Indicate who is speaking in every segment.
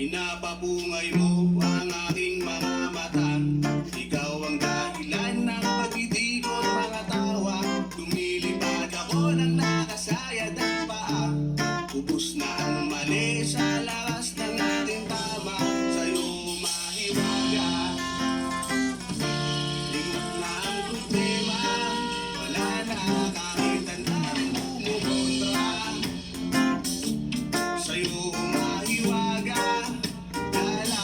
Speaker 1: Pinapapungay mo ang aking mga mata. Ikaw ang dahilan ng pagdidikot mga tawa. Lumilipad ako ng nakasayad ang paa. Ubus na ang mali sa lakas ng ating tama. Sa'yo mahiwaga. Limot na ang problema. Wala na kahit ang daming bumukontra. Sa'yo mahiwaga. Lala,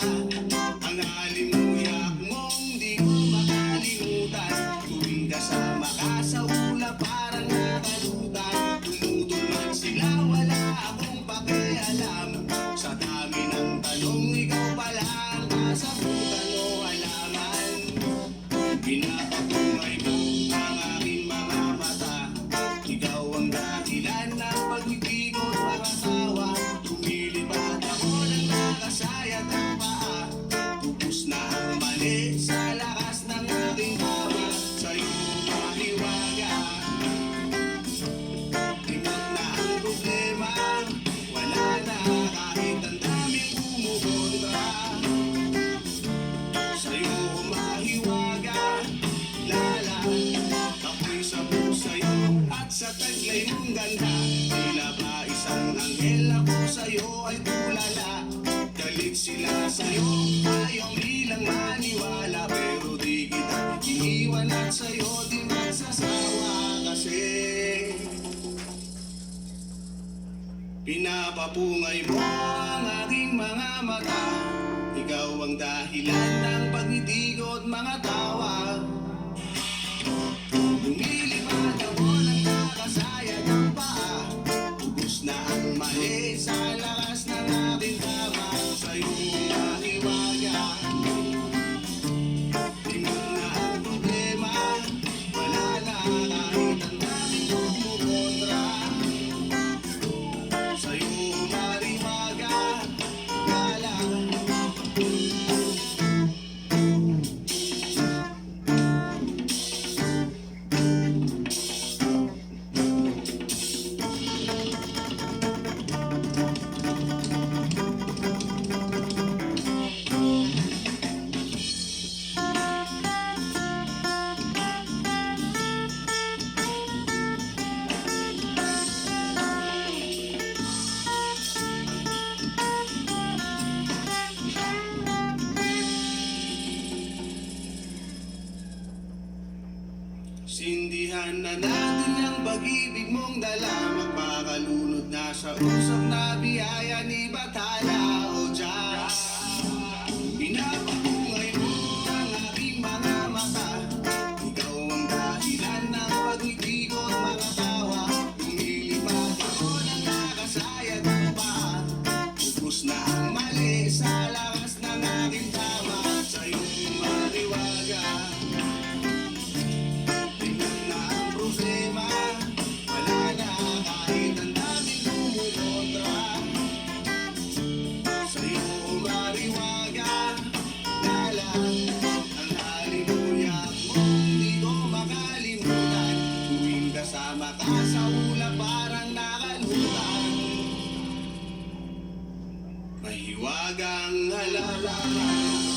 Speaker 1: ang halimuyak mong di ko makalimutan. Tuwing kasama ka sa ulap parang nakalutan. Tumutol man sila, wala akong pakialam. Sa dami ng tanong, ikaw pala ang kasagutan o halaman. Pinapapungay mo ang aking mga mata. Ikaw ang dahilan ng pag-ibig at makatawa. Lumilipad ako ng nakasayad ang paa. Ubus na ang mali sa lakas ng aking tawa. Sa'yo mahiwaga. Limot na ang problema. Wala na kahit ang daming bumukontra. Sa'yo mahiwaga. Lala, ako'y sabu sa'yo at sa taglay mong ganda. Tila ba isang anghel ako sa'yo ay tulala. Galit sila sa'yo, ayaw nilang maniwala. Pero di kita iniwan at sa'yo di magsasawa. Kasi pinapapungay mo ang aking mga mata. Ikaw ang dahilan ng pagdidigot mga tawa. Lumilipad ako ng nakasayad ang paa. Ubus na ang mali sa lakas ng ating tama. Sa'yo mahiwaga. Limot na ang problema. Wala na kahit ang daming bumukontra. Sa'yo mahiwaga. Lala, sindihan na natin ang pag-ibig mong dala. Magpakalunod na sa usap na biyaya ni Bathala o Diyas. Pinapapungay mo ang aking mga mata. Ikaw ang dahilan ng pag-ibig at mga tawa. Lumilipad ako ng nakasayad ang paa. Ubus na ang mali sa lakas ng aking tama. Sa'yo mariwaga. Limot na ang problema. Wala na kahit ang daming bumukontra. Sa'yo mariwaga. Lala, ang halimuyak mo di ko makalimutan. Tuwing kasama ka sa ulap parang nakalutan. Mahiwagang halalaman.